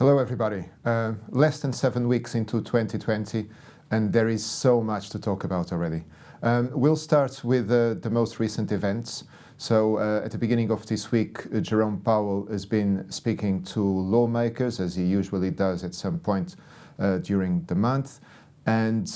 Hello everybody. Less than 7 weeks into 2020 and there is so much to talk about already. We'll start with the most recent events. So at the beginning of this week, Jerome Powell has been speaking to lawmakers, as he usually does at some point during the month. And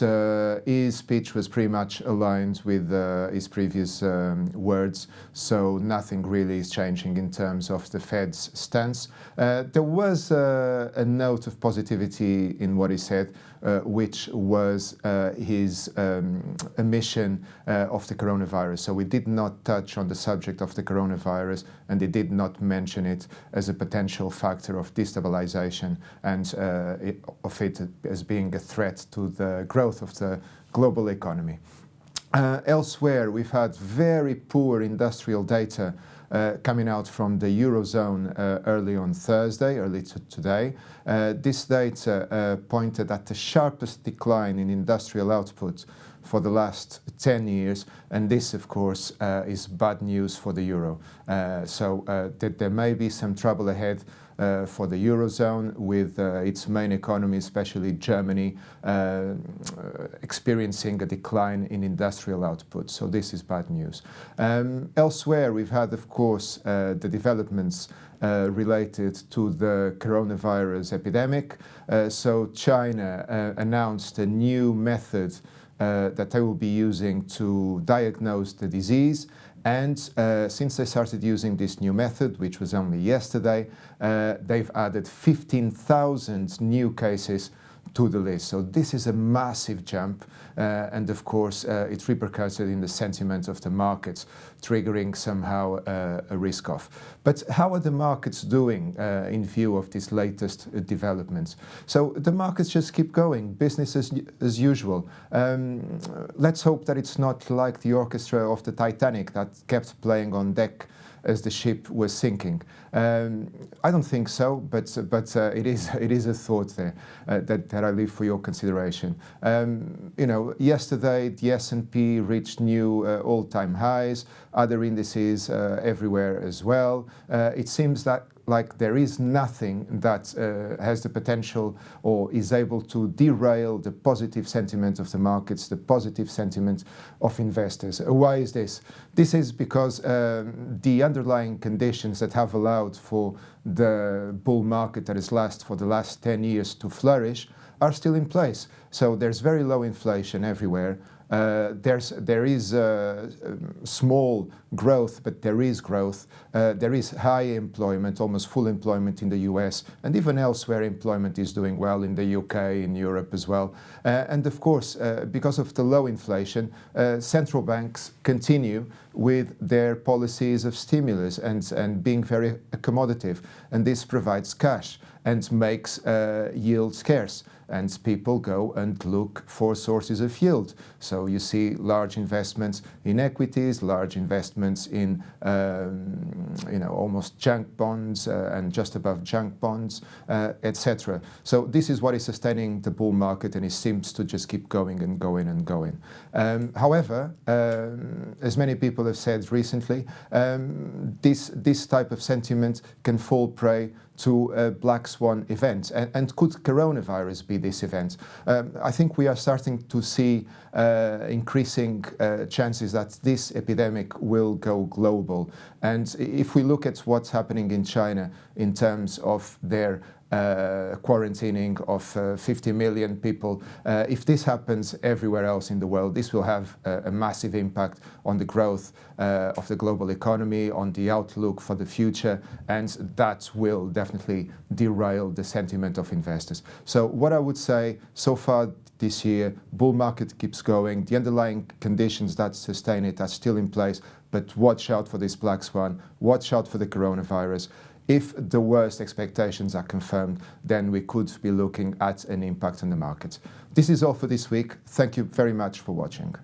his speech was pretty much aligned with his previous words, so nothing really is changing in terms of the Fed's stance. There was a note of positivity in what he said, which was his omission of the coronavirus. So we did not touch on the subject of the coronavirus, and he did not mention it as a potential factor of destabilization and of it as being a threat to the growth of the global economy. Elsewhere, we've had very poor industrial data coming out from the Eurozone early on Thursday, early today. This data pointed at the sharpest decline in industrial output for the last 10 years, and this, of course, is bad news for the euro. So there may be some trouble ahead for the Eurozone, with its main economy, especially Germany, experiencing a decline in industrial output. So this is bad news. Elsewhere, we've had, of course, the developments related to the coronavirus epidemic. So China announced a new method that they will be using to diagnose the disease. And since they started using this new method, which was only yesterday, they've added 15,000 new cases to the list. So this is a massive jump, and of course it repercussed in the sentiment of the markets, triggering somehow a risk-off. But how are the markets doing in view of these latest developments? So the markets just keep going, business as usual. Let's hope that it's not like the orchestra of the Titanic that kept playing on deck as the ship was sinking. I don't think so, but it is a thought there that I leave for your consideration. Yesterday the S&P reached new all-time highs, other indices everywhere as well. It seems that like there is nothing that has the potential or is able to derail the positive sentiment of the markets, the positive sentiment of investors. Why is this? This is because the underlying conditions that have allowed for the bull market that has lasted for the last 10 years to flourish are still in place. So there's very low inflation everywhere. There is small growth, but there is growth. There is high employment, almost full employment in the US, and even elsewhere employment is doing well in the UK, in Europe as well. And of course, because of the low inflation, central banks continue with their policies of stimulus and being very accommodative. And this provides cash and makes yield scarce. And people go and look for sources of yield. So you see large investments in equities, large investments in almost junk bonds and just above junk bonds, etc. So this is what is sustaining the bull market, and it seems to just keep going and going and going. However, as many people have said recently, this type of sentiment can fall prey to a black swan event. And could coronavirus be this event? I think we are starting to see increasing chances that this epidemic will go global. And if we look at what's happening in China in terms of their quarantining of 50 million people. If this happens everywhere else in the world, this will have a massive impact on the growth of the global economy, on the outlook for the future, and that will definitely derail the sentiment of investors. So what I would say, so far this year, bull market keeps going. The underlying conditions that sustain it are still in place, but watch out for this black swan, watch out for the coronavirus. If the worst expectations are confirmed, then we could be looking at an impact on the market. This is all for this week. Thank you very much for watching.